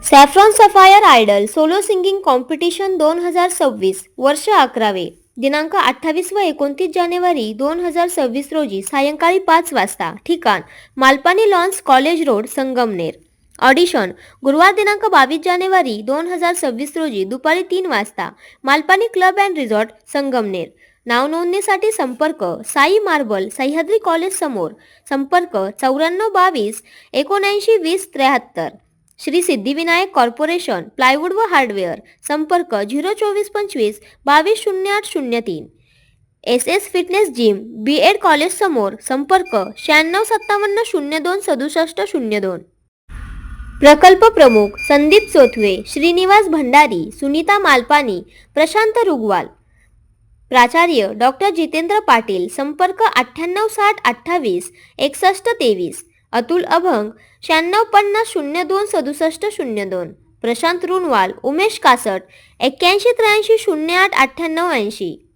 Saffron sapphire idol solo singing competition 2026 वर्ष 11वे दिनांक 28 व 29 जानेवारी 2026 रोजी सायंकाळी 5 वाजता. ठिकाण Malpani lawns college road Sangamner. Audition गुरुवार दिनांक 22 जानेवारी 2026 रोजी दुपारी 3 वाजता Malpani club and resort Sangamner. नाव नोंदणीसाठी संपर्क साई मार्बल सह्याद्री कॉलेज समोर. संपर्क 9422 79 20 73. श्री सिद्धिविनायक कॉर्पोरेशन प्लायवूड व हार्डवेअर. संपर्क 02425 220803. S S fitness gym B Ed college समोर. संपर्क 9657 02 6702. प्रकल्प प्रमुख संदीप चोथवे, श्रीनिवास भंडारी, सुनीता मालपानी, प्रशांत रुगवाल. प्राचार्य डॉक्टर जितेंद्र पाटील. संपर्क 9860 28 61 23. अतुल अभंग 9650 02 6702. प्रशांत रुनवाल, उमेश कासट 81 83 08 98 80.